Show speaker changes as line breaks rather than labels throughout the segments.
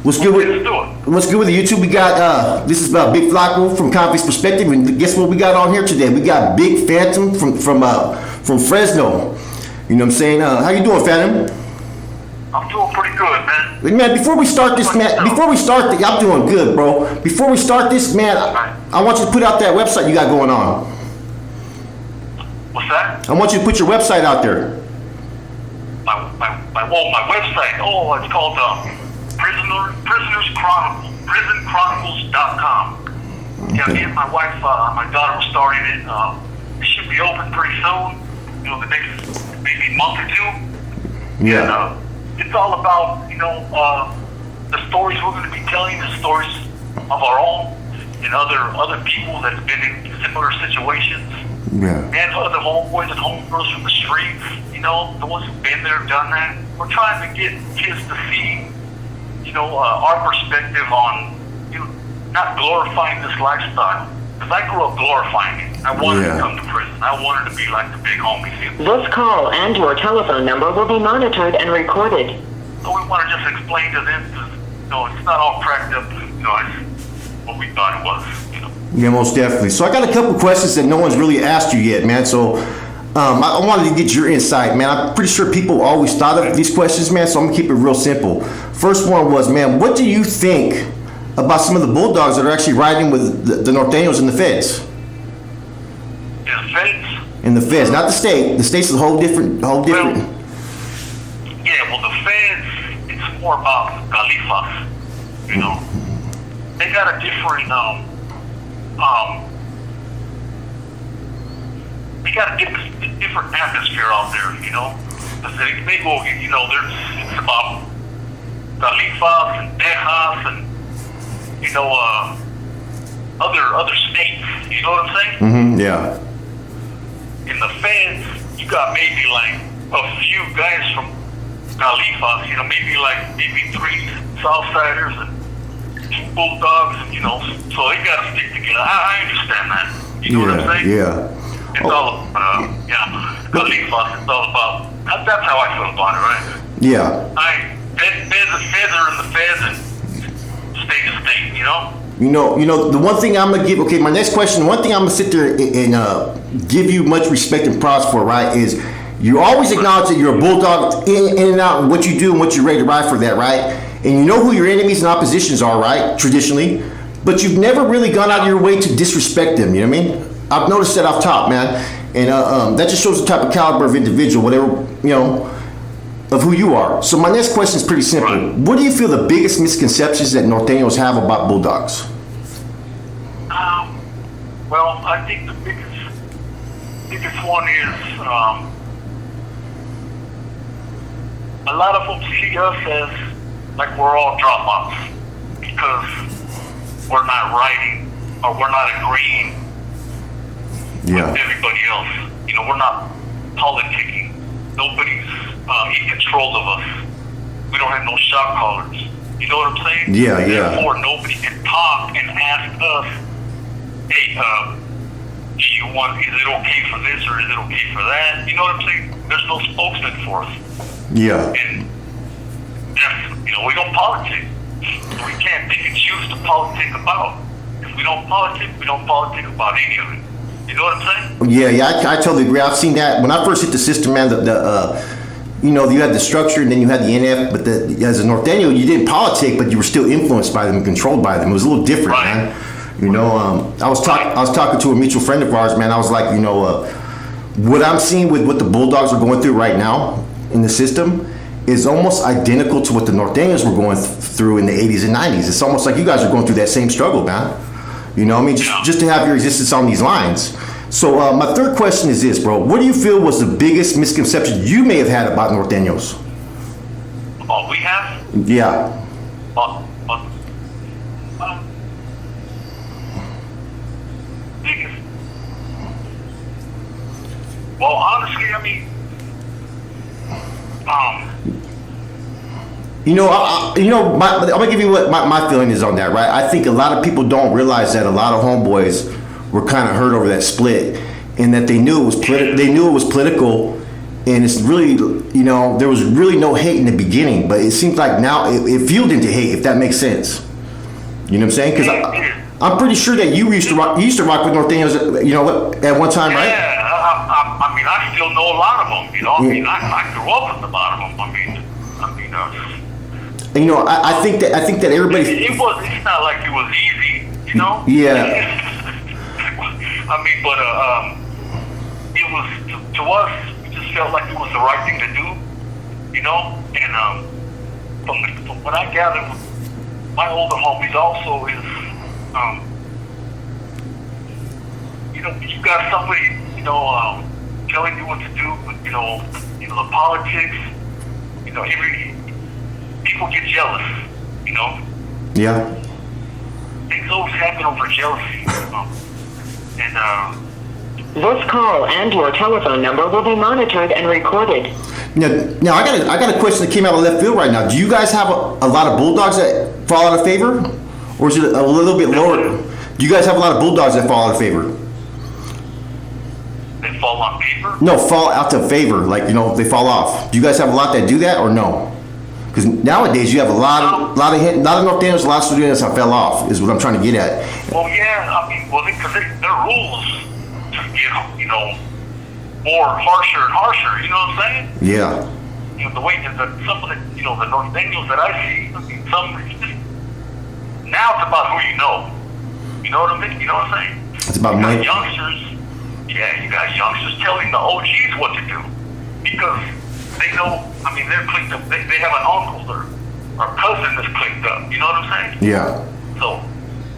What's good with
Let's do it.
What's good with the YouTube? We got this is Big Flacco from Convict's Perspective, and guess what we got on here today? We got Big Phatom from Fresno. You know what I'm saying? How you doing, Phatom?
I'm doing pretty good, man.
Man, before we start this, I'm doing good, bro. Before we start this, man, I want you to put out that website you got going on.
What's that?
I want you to put your website out there.
My website. Oh, it's called prisonchronicles.com. Yeah, me and my wife, my daughter was starting it. It should be open pretty soon. You know, the next maybe month or two.
Yeah.
And, it's all about, the stories we're going to be telling, the stories of our own and other people that's been in similar situations.
Yeah.
And other homeboys and homegirls from the streets, the ones who've been there, done that. We're trying to get kids to see, our perspective on, not glorifying this lifestyle. Because I grew up glorifying it. I wanted to come to prison. I wanted to be like the big homies.
This call and your telephone number will be monitored and recorded.
So we want to just explain to them, it's not all cracked up, it's what we thought it was,
Yeah, most definitely. So I got a couple questions that no one's really asked you yet, man. So I wanted to get your insight, man. I'm pretty sure people always thought of these questions, man, so I'm going to keep it real simple. First one was, man, what do you think about some of the Bulldogs that are actually riding with the Nortenos and the Feds?
The Feds?
In the Feds, not the state. The state's a whole different.
Well, yeah, well, the Feds, it's more about Califas, They got a different, they got a different atmosphere out there, They go, it's about Califas and Texas and, other states, you know what I'm saying?
Mm-hmm, yeah.
In the Feds, you got maybe like a few guys from Califas, maybe 3 Southsiders and 2 Bulldogs, so they got to stick together. I understand that. You know what I'm saying?
Yeah.
It's all about, Califas, it's all about, that's how I feel about it, right?
Yeah.
Feds are in the Feds and state to state,
The one thing I'm gonna give. Okay, my next question. One thing I'm gonna sit there and give you much respect and props for, right? Is you always acknowledge that you're a Bulldog in and out, and what you do and what you're ready to ride for that, right? And you know who your enemies and oppositions are, right? Traditionally, but you've never really gone out of your way to disrespect them. You know what I mean? I've noticed that off top, man, and that just shows the type of caliber of individual, whatever of who you are. So my next question is pretty simple. Right. What do you feel the biggest misconceptions that Nortenos have about Bulldogs?
Well, I think the biggest one is a lot of them see us as like we're all dropouts because we're not writing or we're not agreeing with everybody else. We're not politicking. Nobody's in control of us. We don't have no shot callers. You know what I'm saying?
Yeah.
Therefore, nobody can talk and ask us, hey, is it okay for this or is it okay for that? You know what I'm saying? There's no spokesman for us.
Yeah.
And that's, we don't politic. We can't pick and choose to politic about. If we don't politic, we don't politic about any of it. You know what I'm saying?
Yeah, I totally agree. I've seen that. When I first hit the system, man, you had the structure and then you had the NF, but as a Norteño, you didn't politic, but you were still influenced by them and controlled by them. It was a little different, man. I was talking to a mutual friend of ours, man. I was like, what I'm seeing with what the Bulldogs are going through right now in the system is almost identical to what the Norteños were going through in the 80s and 90s. It's almost like you guys are going through that same struggle, man. Just to have your existence on these lines. So my third question is this, bro. What do you feel was the biggest misconception you may have had about Norteños?
Oh, we have?
Yeah.
Biggest. Well, honestly, I mean,
I'm gonna give you what my feeling is on that, right? I think a lot of people don't realize that a lot of homeboys were kind of hurt over that split, and that they knew it was political, and it's really, you know, there was really no hate in the beginning, but it seems like now it fueled into hate, if that makes sense. You know what I'm saying? Because I'm pretty sure that you used to rock with Nortenos, you know, at one time, right?
Yeah, I mean, I still know a lot of them. You know, I mean, I grew up with a lot of them. I mean,
and, you know, I think that everybody.
It's not like it was easy. You know.
Yeah.
I mean, but it was to us. We just felt like it was the right thing to do. You know, and from what I gathered, my older homies also is, you know, you got somebody, you know, telling you what to do, but, you know, the politics, you know, people get jealous, you know.
Yeah.
Things always happen over jealousy, you know. And,
This call and your telephone number will be monitored and recorded.
Now I got a question that came out of left field right now. Do you guys have a lot of Bulldogs that fall out of favor, or is it a little bit lower? Do you guys have a lot of Bulldogs that fall out of favor?
they fall on paper?
No, fall out of favor. Like, you know, they fall off. Do you guys have a lot that do that, or no? Because nowadays you have a lot of Nortenos, a lot of students that fell off. Is what I'm trying to get at.
Well, yeah, I mean, because their rules just get, you know, more harsher and harsher. You know what I'm saying?
Yeah.
You know, the way that some of the, you know, the Nortenos that I see, I mean, now it's about who you know. You know what I mean? You know what I'm saying?
It's about money.
Youngsters, yeah, you got youngsters telling the OGs what to do because they know. I mean, they're clicked up. They have an uncle or cousin that's clicked up. You know what I'm saying?
Yeah.
So,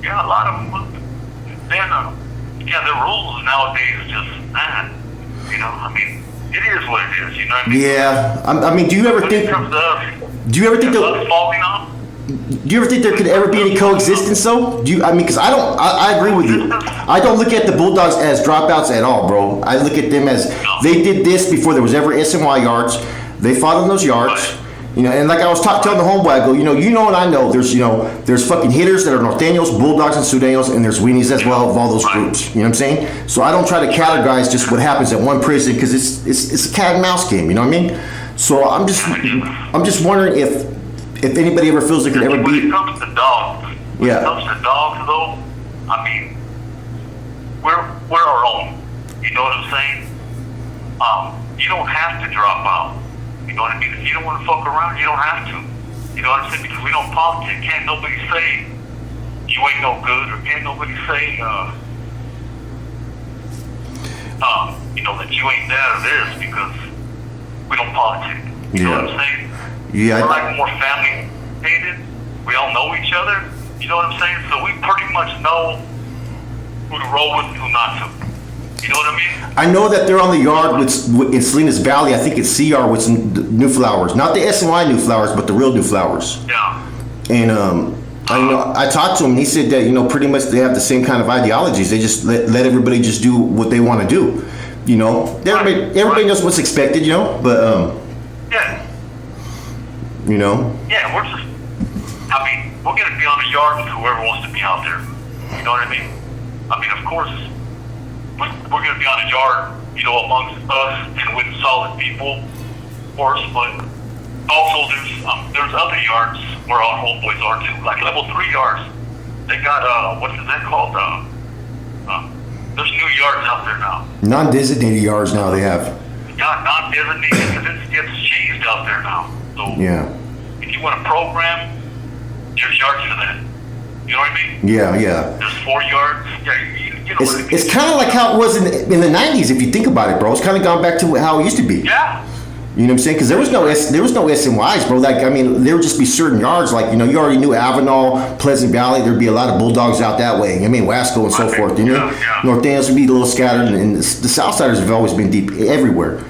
yeah, a lot of them. Then, yeah, the rules nowadays just, you know, I mean, it is what it is. You know what I mean?
Yeah. I mean, do you ever think? Do you ever think that?
Falling off?
Do you ever think there could ever be any coexistence, though? Do you? I mean, because I don't. I agree with you. I don't look at the Bulldogs as dropouts at all, bro. I look at them as they did this before there was ever SNY yards. They fought on those yards, you know. And like I was telling the homeboy, I go, you know, and I know there's fucking hitters that are Nortenos, Bulldogs, and Sudanos, and there's weenies as well of all those groups. You know what I'm saying? So I don't try to categorize just what happens at one prison because it's a cat and mouse game. You know what I mean? So I'm just wondering if anybody ever feels there could ever be.
When it comes to dogs, though, I mean, we're our own. You know what I'm saying? You don't have to drop out. You know what I mean? If you don't want to fuck around, you don't have to. You know what I'm saying? Because we don't politic. Can't nobody say you ain't no good, or can't nobody say, you know, that you ain't that or this because we don't politic. You know what I'm saying?
Yeah.
We're like more family hated. We all know each other. You know what I'm saying? So we pretty much know who to roll with and who not to. You know what I mean?
I know that they're on the yard in Salinas Valley. I think it's CR with some new flowers. Not the SNY new flowers, but the real new flowers.
Yeah.
And I talked to him and he said that, you know, pretty much they have the same kind of ideologies. They just let everybody just do what they want to do. You know? Everybody knows what's expected, you know? But
yeah.
You know?
Yeah, we're gonna be on the yard with whoever wants to be out there. You know what I mean? I mean, of course, we're gonna be on the yard, you know, amongst us and with solid people, of course. But also, there's other yards where our homeboys are too, like level 3 yards. They got what's that called? There's new yards out there now.
Non-designated yards now they have.
Not non-designated because it's changed out there now. So
yeah.
If you want to program, there's yards for that. You know what I mean?
Yeah.
There's 4 yards. Yeah, you know what I mean?
It's kind of like how it was in the 90s, if you think about it, bro. It's kind of gone back to how it used to be.
Yeah.
You know what I'm saying? Because there was no SNYs, bro. Like, I mean, there would just be certain yards. Like, you know, you already knew Avenal, Pleasant Valley. There'd be a lot of Bulldogs out that way. I mean, Wasco and so forth. You know,
yeah.
Nortenos would be a little scattered, and the Southsiders have always been deep everywhere.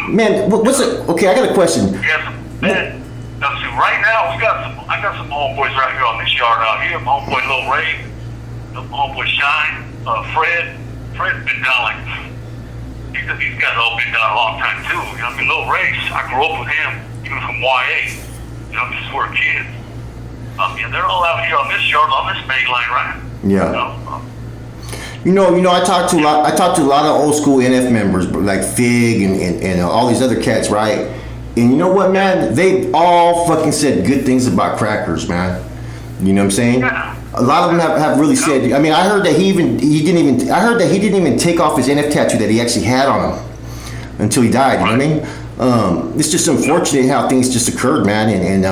Man, what's it? Okay, I got a question.
Yes, man. Now, see, right now I got some homeboys right here on this yard out here. My homeboy Lil Ray, my homeboy Shine, Fred's been down like. These guys all been down a long time too. You know what I mean? Lil Ray, I grew up with him, even from YA. You know, just we're kids. Yeah, they're all out here on this yard, on this main line, right?
Yeah.
You know,
I talked to a lot of old school NF members, like Fig and all these other cats, right? And you know what, man? They all fucking said good things about Crackers, man. You know what I'm saying?
Yeah.
A lot of them have really said. I mean, I heard that he didn't even take off his NF tattoo that he actually had on him until he died. You know what I mean? It's just unfortunate how things just occurred, man. And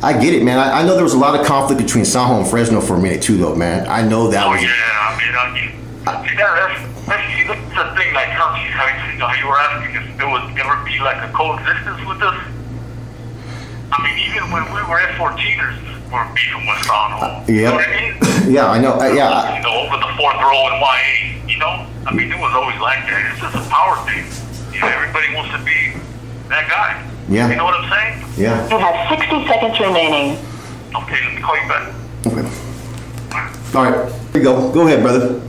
I get it, man. I know there was a lot of conflict between Sanjo and Fresno for a minute too, though, man. I know that was.
Yeah, I mean, that's the thing. Like how you were asking if there would ever be like a coexistence with us. I mean, even when we were F-14ers, we were beefing with Sanjo.
Yeah.
You know what I mean?
Yeah, I know. Yeah.
Over the fourth row in YA. I mean, it was always like that. It's just a power thing. Everybody wants to be that guy.
Yeah.
You know what I'm saying?
Yeah.
You have 60 seconds remaining.
Okay, let me call you back.
Okay. All right. Here you go. Go ahead, brother.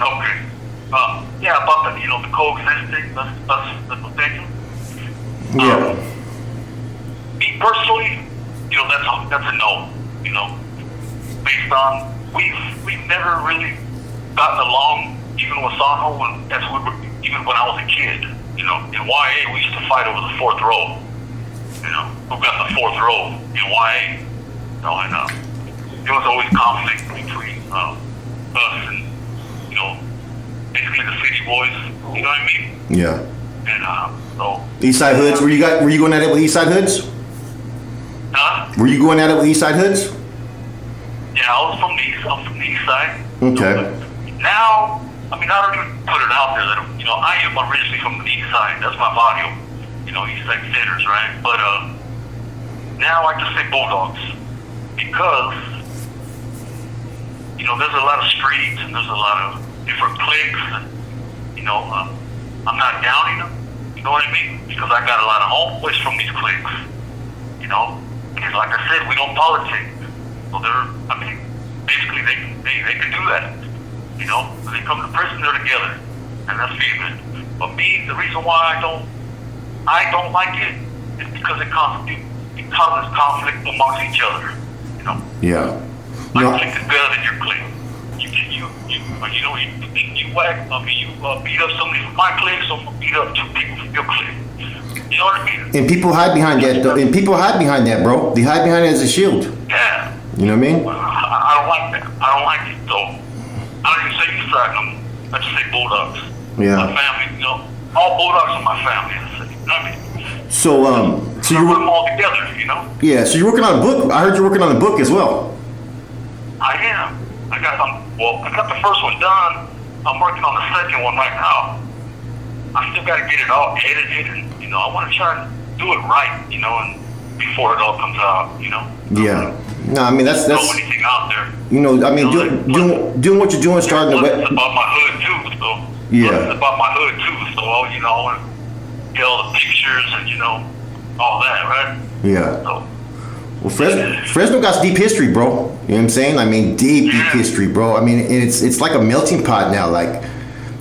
Okay. Yeah, about the coexisting, that's the thing.
Yeah.
Me personally, that's a no. Based on we've never really gotten along, even with Sanjo, even when I was a kid. In YA, we used to fight over the fourth row. Who got the fourth row in YA? And there was always conflict between us and basically the city boys. You know what I mean?
Yeah.
And so.
Eastside Hoods. Were you going at it with Eastside Hoods?
Huh?
Were you going at it with Eastside Hoods?
Yeah, I'm from the east side.
Okay.
Now, I mean, I don't even put it out there that I am originally from the east side. That's my barrio. East side sinners, right? But now I just say Bulldogs because there's a lot of streets and there's a lot of different cliques, and I'm not downing them. You know what I mean? Because I got a lot of homeboys from these cliques. Because like I said, we don't politic. So basically they can do that. When they come to prison, they're together, and that's good. But me, the reason why I don't like it is because it causes conflict amongst each other.
Yeah.
My clique is better than your clique. You beat up somebody from my clique, so I'm gonna beat up two people from your clique. You know what I mean?
And people hide behind that, though. And people hide behind that, bro. They hide behind it as a shield.
Yeah.
You know what I mean?
I don't like that. I don't like it, though. I don't even say east side no more. I just say Bulldogs.
Yeah.
My family, all Bulldogs are my family. I say, you know what I mean?
So
you put them all together,
Yeah. So you're working on a book. I heard you're working on a book as well.
I am. I got the first one done. I'm working on the second one right now. I still got to get it all edited, and I want to try to do it right, and before it all comes out,
Yeah. No, I mean that's
throw anything out there.
I mean doing what you're doing, starting to.
It's about my hood too, so
yeah.
It's about my hood too, so I want to get all the pictures and all that, right?
Yeah.
So,
well, Fresno got deep history, bro. You know what I'm saying? I mean, deep history, bro. I mean, and it's like a melting pot now. Like,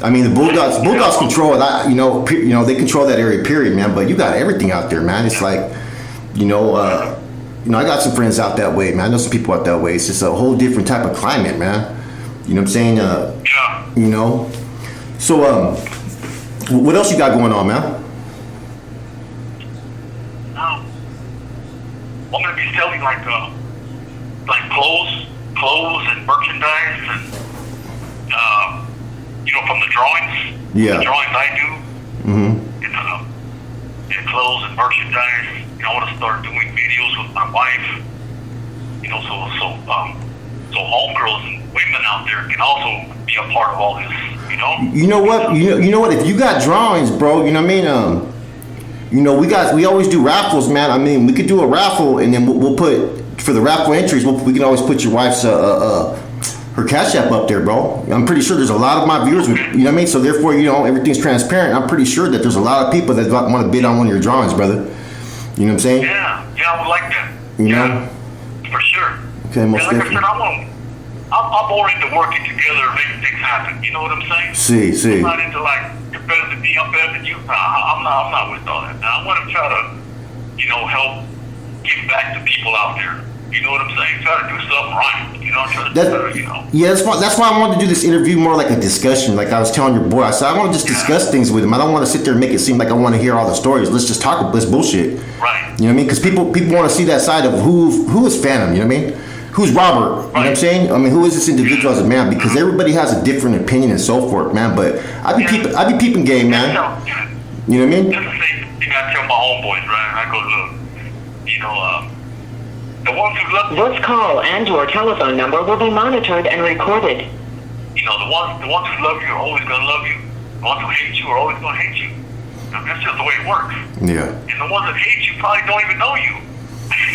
I mean, the Bulldogs control it. They control that area, period, man. But you got everything out there, man. It's like, I got some friends out that way, man. I know some people out that way. It's just a whole different type of climate, man. You know what I'm saying? So, what else you got going on, man?
I'm gonna be selling like clothes and merchandise, and from the drawings.
Yeah.
The drawings I do.
Mm-hmm.
And clothes and merchandise. I want to start doing videos with my wife. So homegirls and women out there can also be a part of all this.
You know what? You know what? If you got drawings, bro, you know what I mean? We always do raffles, man. I mean, we could do a raffle, and then we'll put for the raffle entries. We can always put your wife's her Cash App up there, bro. I'm pretty sure there's a lot of my viewers, you know what I mean? So therefore, everything's transparent. I'm pretty sure that there's a lot of people that want to bid on one of your drawings, brother. You know what I'm saying?
Yeah, I would like that.
You know?
For sure.
Okay, most
definitely.
definitely.
Like I said, I'm more into working together and making things happen. You know what I'm saying?
See.
I'm not into you're better than me, I'm better than you. I'm not with all that. Now, I want to try to, help give back to people out there. You know what I'm saying? Try to do something right. You know, try to
That,
do better, you know.
yeah, that's why I wanted to do this interview more like a discussion. Like I was telling your boy, I said I want to just discuss things with him. I don't want to sit there and make it seem like I want to hear all the stories. Let's just talk. Let's bullshit.
Right.
You know what I mean? Because people want to see that side of who is Phatom. You know what I mean? Who's Robert? You know what I'm saying? I mean, who is this individual as a man? Because everybody has a different opinion and so forth, man. But I be peeping game, man. You know what I mean?
That's the same thing I tell my homeboys, right? I go, look, you know, the ones who love
This call and your telephone number will be monitored and recorded.
you know, the ones who love you are always gonna love you. The ones who hate you are always gonna hate you. You know, that's just the way it works.
Yeah.
And the ones that hate you probably don't even know you.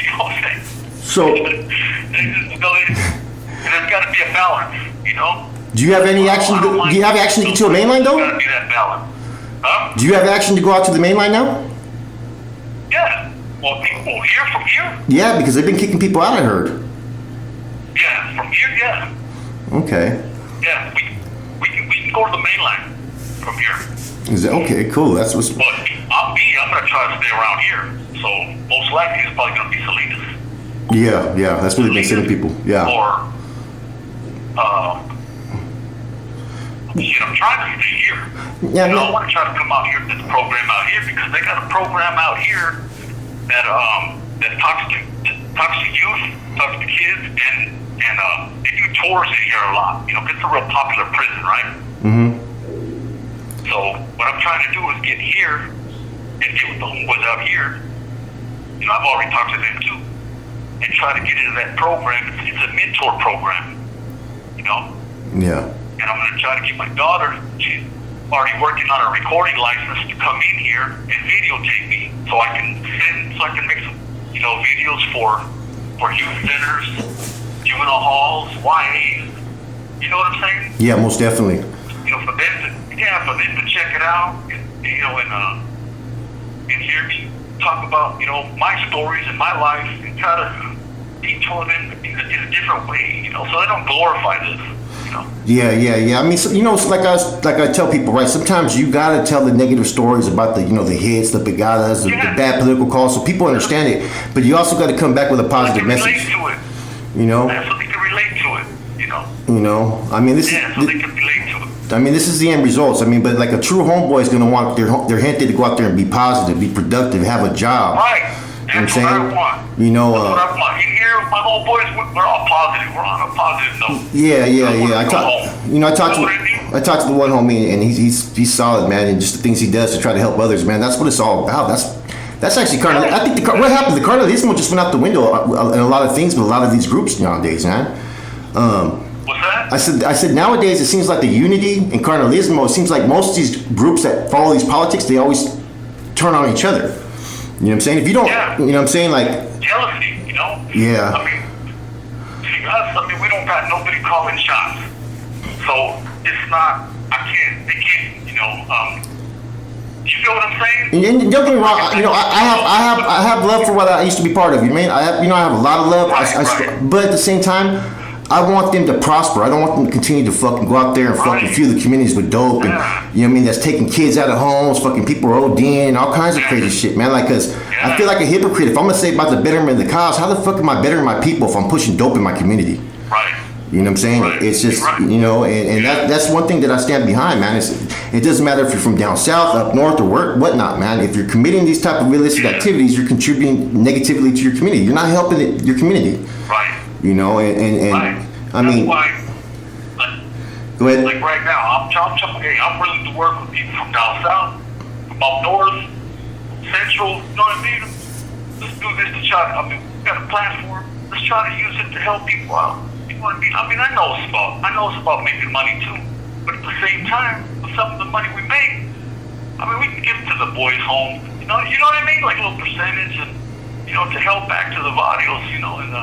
You know what I'm saying?
So,
there's got to be a balance, you know.
do you have any action? Do you have action to get to a mainline
There's got
though?
to be that balance. Huh?
Do you have action to go out to the mainline now?
Yeah. Well, people here from here.
Yeah, because they've been kicking people out. I heard.
Yeah, from here. Yeah.
Okay.
Yeah. We can go to the mainline from here.
Is that okay? Cool. That's what's.
But I'm gonna try to stay around here. So most likely it's probably gonna be Salinas.
Yeah. That's what they've been sending people. Yeah.
Or shit, I'm trying to stay here.
Yeah,
You know,
no-
I want to try to come out here to this program out here because they got a program out here that talks to youth, talks to kids, and they do tours in here a lot. You know, it's a real popular prison, right?
Mm-hmm.
So what I'm trying to do is get here and get with the homeboys out here. You know, I've already talked to them too, and try to get into that program. It's a mentor program, you know.
Yeah.
And I'm going to try to get my daughter. She's already working on a recording license to come in here and videotape me, so I can make some, you know, videos for youth centers, juvenile halls, YAs. You know what I'm saying?
Yeah, most definitely.
You know, for them to check it out, and, you know, and hear me talk about, you know, my stories and my life, and try to detour them in a different way, you know, so they don't glorify this. You know?
Yeah. I mean, so, you know, it's like I tell people, right? Sometimes you gotta tell the negative stories about the hits, the pegadas, the bad political calls, so people understand it. But you also got to come back with a positive message.
Relate to it.
You know.
Yeah, so they can relate to it. You know.
You know. I mean, this.
Yeah, so they can relate to it.
I mean, this is the end results. I mean, but like a true homeboy is gonna want their gente to go out there and be positive, be productive, have a job.
Right. That's what I want.
You know.
That's what I want. You hear my whole boys? We're all positive. We're on a positive note.
Yeah. I talked to the one homie, and he's solid, man, and just the things he does to try to help others, man. That's what it's all about. That's actually carnal. I think what happened? The carnalismo just went out the window in a lot of things, but a lot of these groups nowadays, man.
What's that?
I said nowadays it seems like the unity and carnalismo. It seems like most of these groups that follow these politics, they always turn on each other. You know what I'm saying? If you don't, you know what I'm saying, like
jealousy, you know?
Yeah.
I mean, see us, we don't got nobody calling shots. So it's not, they can't, you know, you know what I'm saying?
And don't get me wrong, you know, I have love for what I used to be part of. You know what I mean? I have a lot of love.
Right.
But at the same time, I want them to prosper. I don't want them to continue to fucking go out there and fucking fuel the communities with dope and, you know what I mean, that's taking kids out of homes, fucking people are ODing, all kinds of crazy shit, man. Like, cause I feel like a hypocrite. If I'm gonna say about the betterment of the cause, how the fuck am I bettering my people if I'm pushing dope in my community?
Right.
You know what I'm saying?
Right.
It's just, you know, and that's one thing that I stand behind, man. It doesn't matter if you're from down south, up north, or whatnot, man. If you're committing these type of realistic activities, you're contributing negatively to your community. You're not helping your community.
Right.
You know, and
Right.
I mean,
why,
go ahead.
like right now, I'm willing to work with people from down south, from up north, central, you know what I mean? Let's do this to try to, we got a platform. Let's try to use it to help people out. You know what I mean? I know it's about making money too. But at the same time, with some of the money we make, we can give it to the boys' home. You know what I mean? Like a little percentage, and you know, to help back to the barrios. You know, and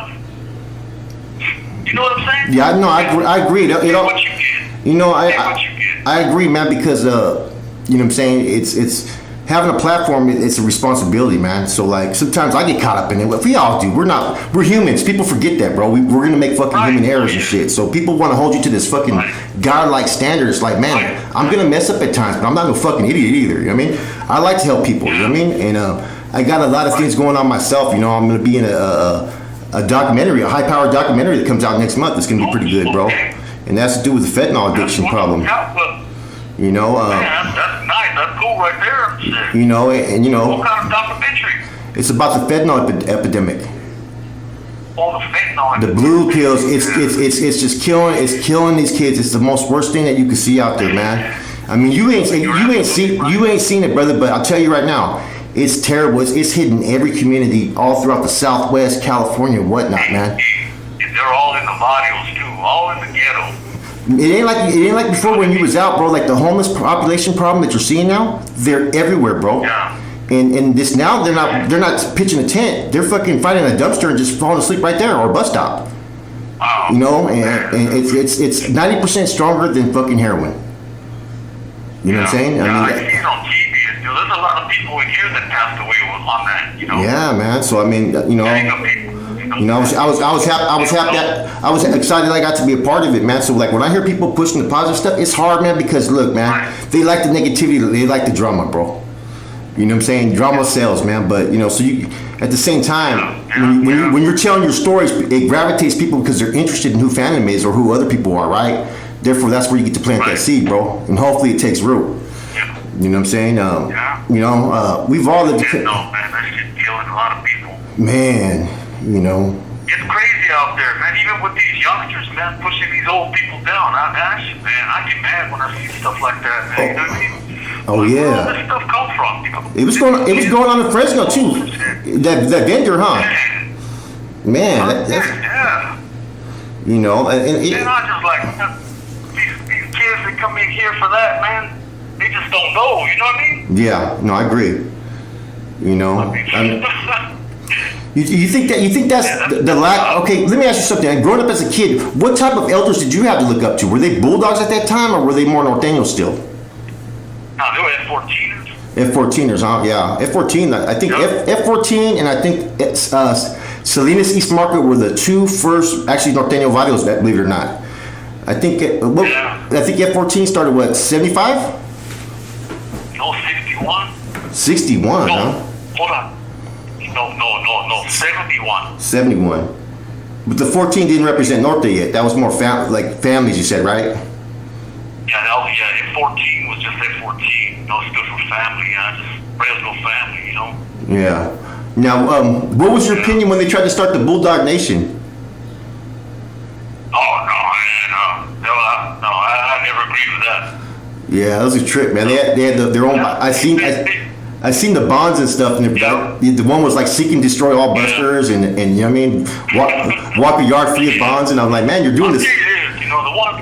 you know what I'm saying?
Yeah, no, I agree. You know,
what you get.
You know,
what you get.
I agree, man, because you know what I'm saying. It's having a platform. It's a responsibility, man. So like sometimes I get caught up in it. We all do. We're humans. People forget that, bro. We're gonna make fucking human errors and shit. So people want to hold you to this fucking godlike standards. Like, man, I'm gonna mess up at times, but I'm not no fucking idiot either. You know what I mean? I like to help people. You know what I mean? And I got a lot of things going on myself. You know, I'm gonna be in a documentary, a high-powered documentary that comes out next month. It's gonna be pretty good, bro. And that's to do with the fentanyl addiction problem. You know,
man, that's nice. That's cool right there. Shit.
You know, and you know,
What kind of documentary?
it's about the fentanyl epidemic.
All the fentanyl.
The blue pills, it's just killing these kids. It's the most worst thing that you can see out there, man. I mean, you ain't seen it, brother. But I'll tell you right now, it's terrible. It's hidden every community all throughout the Southwest, California, whatnot, man.
They're all in the barrios too, all in the ghetto.
It ain't like before when you was out, bro. Like the homeless population problem that you're seeing now, they're everywhere, bro.
Yeah.
And this now they're not pitching a tent. They're fucking fighting a dumpster and just falling asleep right there or a bus stop.
Wow.
You know, and it's 90% stronger than fucking heroin. You know what I'm saying?
I
mean,
see it on TV. There's a lot of people in here that passed away on that. You know.
yeah, man. So I mean, you know, I was excited I got to be a part of it, man. So like when I hear people pushing the positive stuff, it's hard, man, because look, man, they like the negativity, they like the drama, bro. You know what I'm saying? Drama sells, man. But you know, so you at the same time, when you're telling your stories, it gravitates people because they're interested in who Phatom is or who other people are, right? Therefore, that's where you get to plant that seed, bro, and hopefully it takes root. You know what I'm saying? You know, we've all lived.
No, man, that shit's killing a lot of people.
Man, you know.
It's crazy out there, man. Even with these youngsters, man, pushing these old people down. I get mad when I see stuff like that, man. You know what I mean?
Oh
Where
yeah.
all this stuff come from? You know?
It was going on in Fresno too. That vendor, huh? Man,
Yeah.
you know, and
And I just like these kids that come in here for that, man. They just don't know. You know what I mean?
yeah, no, I agree. You know, you think that's the lack? Okay, let me ask you something. Growing up as a kid, what type of elders did you have to look up to? Were they Bulldogs at that time, or were they more Nortenos still?
No, they were F-14ers.
F-14ers, huh? Yeah, F-14. I think F-14 and I think it's, Salinas East Market were the two first, actually Norteño Varios, believe it or not. I think F-14 started what, 75?
No, 61.
61,
No,
huh?
hold on. No, 71.
71. But the 14 didn't represent Norte yet. That was more like families, you said, right?
Yeah, F-14 was just F-14. No, it stood for family. Just Fresno family, you know?
Yeah. Now, what was your opinion when they tried to start the Bulldog Nation?
Oh, no, man. I never agreed with that.
Yeah, that was a trip, man. They had their own. I seen the bonds and stuff, and the one was like seek and destroy all busters, and you know what I mean, walk a yard free of bonds, and I'm like, man, you're doing this.
You know, the one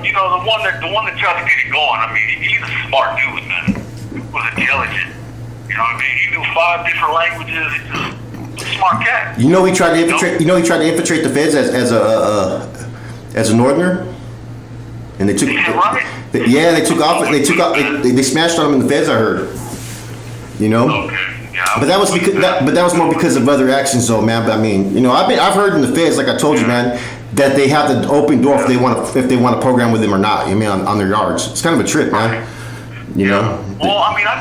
that tried to get it going. I mean, he's a smart dude, man. He was intelligent. You know what I mean? He knew 5 different languages. He's just a smart cat.
You know, he tried to infiltrate. You know, he tried to infiltrate the feds as a northerner, and they took. Yeah, they took off. They smashed on him in the feds. I heard. You know.
Okay. Yeah.
But that was because that was more because of other actions, though, man. But I mean, you know, I've heard in the feds, like I told you, man, that they have the open door if they want to program with them or not. I mean, on their yards, it's kind of a trip, man. You know.
Well, I mean, I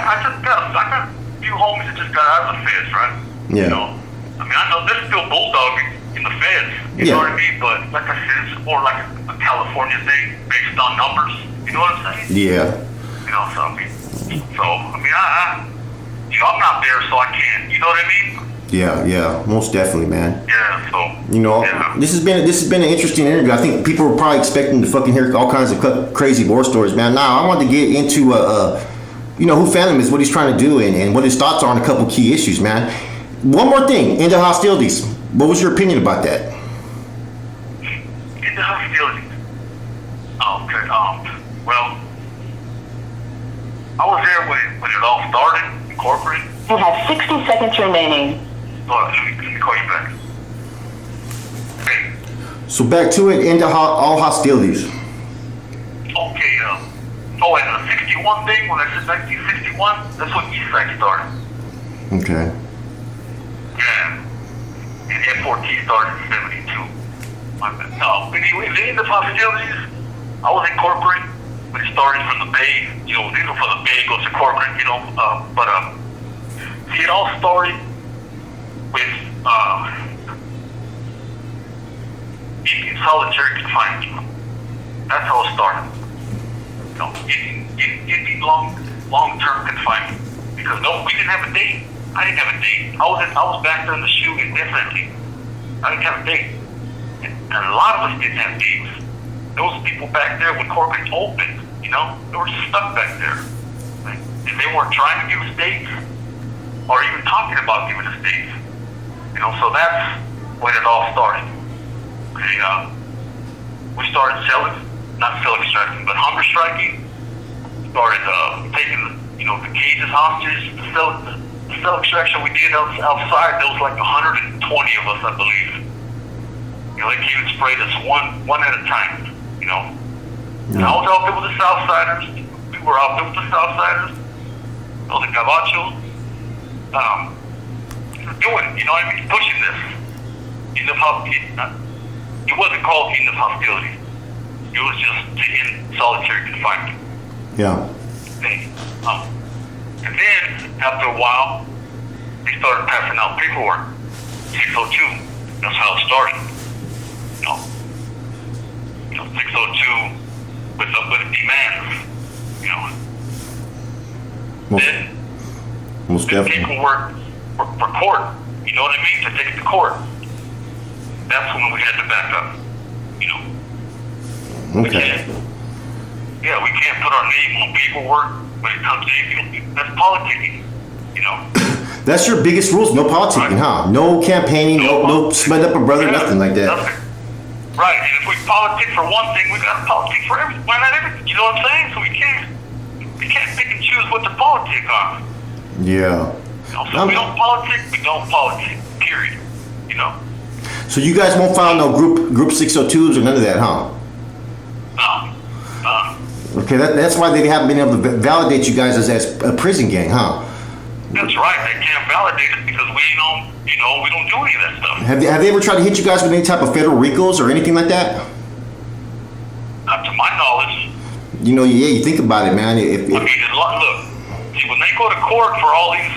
got a few homies that just got out of the feds, right?
Yeah.
You know. I mean, I know there's still Bulldogs in the feds. You know what I mean? But like I said, it's more like a California thing based on numbers. You know what I'm saying?
Yeah.
You know, so I mean, you know, I'm not there, so I can't. You know what I mean?
Yeah, most definitely, man.
Yeah. So.
You know,
yeah.
this has been an interesting interview. I think people were probably expecting to fucking hear all kinds of crazy war stories, man. Now I wanted to get into you know, who Phatom is, what he's trying to do, and what his thoughts are on a couple key issues, man. One more thing, into hostilities. What was your opinion about that?
Into hostilities. Okay. Well, I was there when it all started, incorporated.
You have 60 seconds remaining.
Hold on, let me call you back. Hey.
So back to it, into all hostilities.
Okay, and the 61 thing, when I said 1961, that's when Eastside started.
Okay.
Yeah. And F-14 started in 72. No, anyway, the end of hostilities, I was in corporate when it started from the Bay. You know, from the Bay goes to corporate, you know, see, it all started with in solitary confinement. That's how it started. You know, in long-term confinement. Because we didn't have a date. I didn't have a date. I was back there in the shoe indefinitely. I didn't have a date. And a lot of us didn't have dates. There was people back there with corkers open, you know? They were just stuck back there. Right? And they weren't trying to give us dates or even talking about giving us dates. You know, so that's when it all started. Okay, we started not cell extracting, but hunger striking. Started taking, the cages hostage. The cell extraction we did outside, there was like 120 of us, I believe. You know, they came and sprayed us one at a time, you know. And I was out there with the Southsiders. We were out there with the Southsiders. The Gabachos. Doing, you know what I mean, pushing this. It wasn't called end of hostility. It was just to end solitary confinement.
Yeah.
And then, after a while, they started passing out paperwork. 602. That's how it started. You know, 602 with demands. You know.
Most definitely.
Paperwork for court. You know what I mean? To take it to court. That's when we had to back up. You know.
Okay.
We can't put our name on paperwork when it comes to anything. That's politicking. You know.
That's your biggest rules. No politicking, huh? No campaigning. No split up a brother. Nothing like that.
Nothing. Right. And if we politic for one thing, we got to politic for everything. Why not everything? You know what I'm saying? So we can't pick and choose what to politic on.
Yeah.
So we don't politic. We don't politic. Period. You know.
So you guys won't file no group 602s or none of that, huh?
No.
Okay, that's why they haven't been able to validate you guys as a prison gang, huh?
That's right. They can't validate it because we don't do any of that stuff.
Have they ever tried to hit you guys with any type of federal RICOs or anything like that?
Not to my knowledge.
You think about it, man.
Look, see, when they go to court for all these,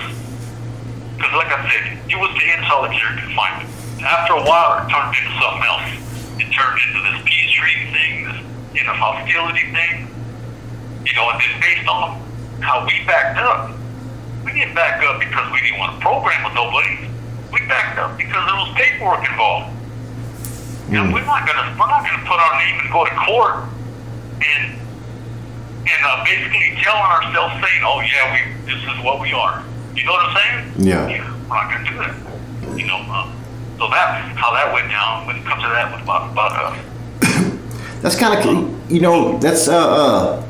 because like I said, it was to end solitary confinement. After a while, it turned into something else. It turned into this peace treaty thing, this hostility thing. And then based on how we backed up, we didn't back up because we didn't want to program with nobody. We backed up because there was paperwork involved. And we're not gonna put our name and go to court and basically telling ourselves saying, "Oh yeah, this is what we are." You know what I'm saying?
Yeah.
We're not gonna do that. So that's how that went down when it comes to that with about us.
That's kind of that's how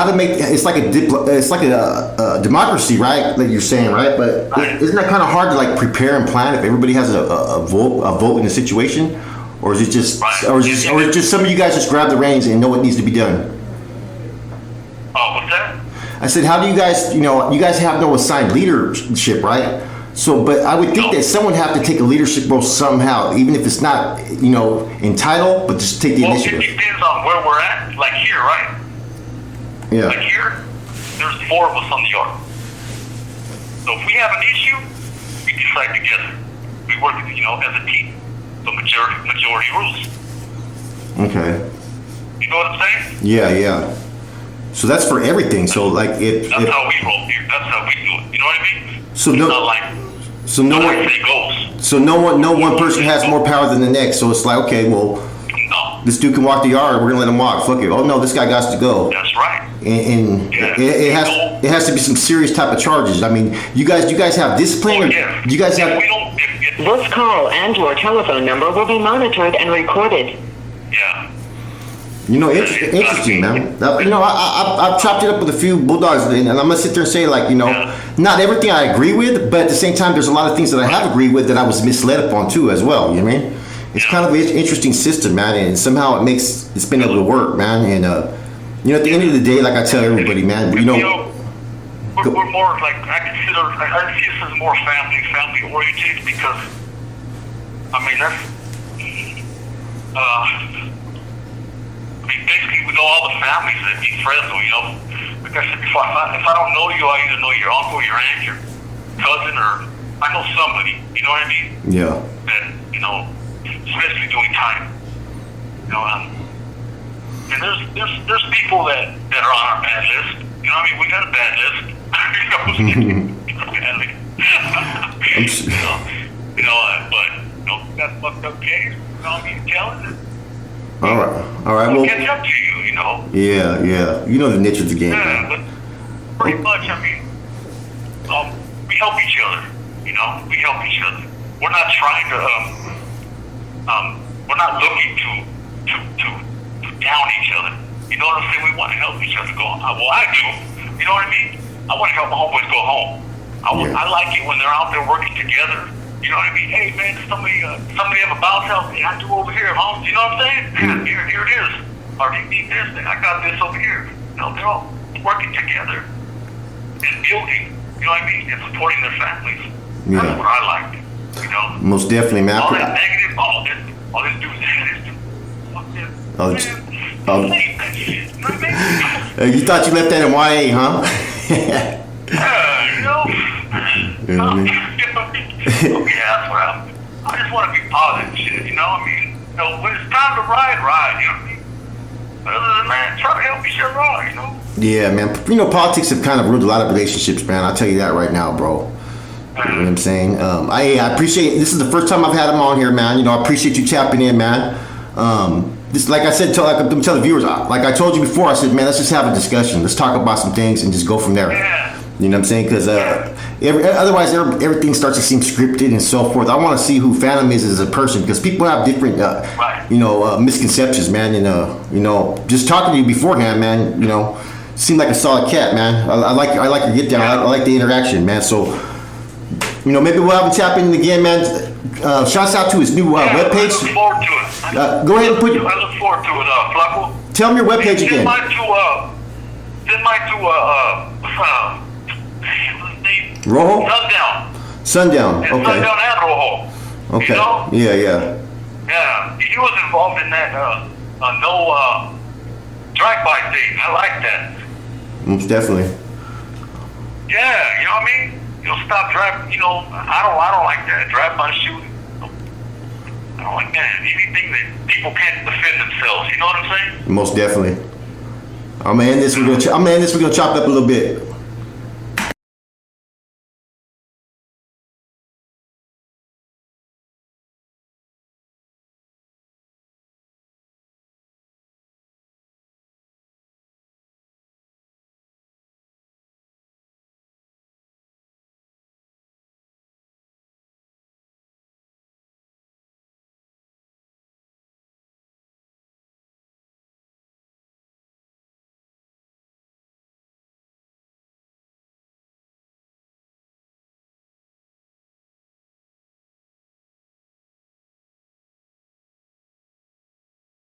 to make it's like a democracy, right? Like you're saying, right? But isn't that kind of hard to like prepare and plan if everybody has a vote in a situation, or is it just or is it just some of you guys just grab the reins and know what needs to be done?
Oh, what's that?
I said, how do you guys you guys have no assigned leadership, right? So, but I would think that someone have to take a leadership role somehow, even if it's not entitled, but just take the initiative.
It depends on where we're at. Like here, right?
Yeah.
Like here, there's 4 of us on the yard. So if we have an issue, we decide together. We work, as a team. So majority rules.
Okay.
You know what I'm saying?
Yeah. So that's for everything. So like
how we roll here. That's how we do it. You know what I mean?
So
it's
no.
Not like,
so no one.
It goes.
So no one person has more power than the next. So it's like, okay, well, this dude can walk the yard. We're gonna let him walk. Fuck it. Oh no, this guy got to go.
That's right.
And it has to be some serious type of charges. I mean, you guys have discipline. You guys have.
This call and your telephone number will be monitored and recorded.
Yeah.
Interesting, man. I've chopped it up with a few Bulldogs, and I'm gonna sit there and say, like, not everything I agree with, but at the same time, there's a lot of things that I have agreed with that I was misled upon too, as well. You know what I mean? It's kind of an interesting system, man, and somehow it's been able to work, man. And at the end of the day, like I tell everybody, man,
we're more like I see this as more family oriented because basically we know all the families that be Fresno, Like I said before, if I don't know you, I either know your uncle, your aunt, your cousin, or I know somebody, you know what I mean?
Yeah.
That, especially doing time. You know, and there's people that are on our bad list. You know, I mean, we got a bad list. But that fucked up case. You know, I mean, telling it.
All right.
We'll
Well,
catch up to you. You know.
yeah. You know the nature of the game.
Yeah,
Man.
but pretty much, I mean, we help each other. You know, we help each other. We're not trying to, we're not looking to down each other. You know what I'm saying? We want to help each other go. Well, I do. You know what I mean? I want to help my homeboys go home. I like it when they're out there working together. You know what I mean? Hey, man, somebody have a bounce house? Hey, I do over here, home. You know what I'm saying? Here it is. Or you need this, then I got this over here. You know, they're all working together and building. You know what I mean? And supporting their families.
Yeah.
That's what I like. You know?
Most definitely, man.
All that negative, all this dude, fuck this.
Oh,
Man, I hate that shit. You know what I mean?
You thought you left that in YA, huh?
You know?
You know what I mean?
Okay, that's what I just want to be positive shit, you know? I mean, you know, when it's time to ride, you know what I mean? But other than that, try to help each other out, you know?
Yeah, man. You know, politics have kind of ruined a lot of relationships, man. I'll tell you that right now, bro. You know what I'm saying? I appreciate, this is the first time I've had him on here, man. You know, I appreciate you tapping in, man. This, like I said, tell the viewers, like I told you before, I said, man, let's just have a discussion. Let's talk about some things and just go from there.
Yeah.
You know what I'm saying? Because otherwise, everything starts to seem scripted and so forth. I want to see who Phatom is as a person, because people have different, misconceptions, man. And you know, just talking to you beforehand, man, you know, seemed like a solid cat, man. I like your get down. I like the interaction, man. So, you know, maybe we'll have him tap in again, man. Shouts out to his new webpage.
I look forward to it.
Go ahead and put.
I look forward to it, Flaco.
Tell me your webpage again.
Send mine to what's his name?
Rojo? Sundown.
Yeah,
Okay.
Sundown and Rojo.
Okay.
You know?
Yeah.
Yeah. He was involved in that no drive-by thing. I like that.
Most definitely.
Yeah, you know what I mean? You'll stop driving. You know, I don't like that drive-by shooting. I don't like that. Anything that people can't defend themselves. You know what I'm saying?
Most definitely. I'm gonna end this. We're gonna chop it up a little bit.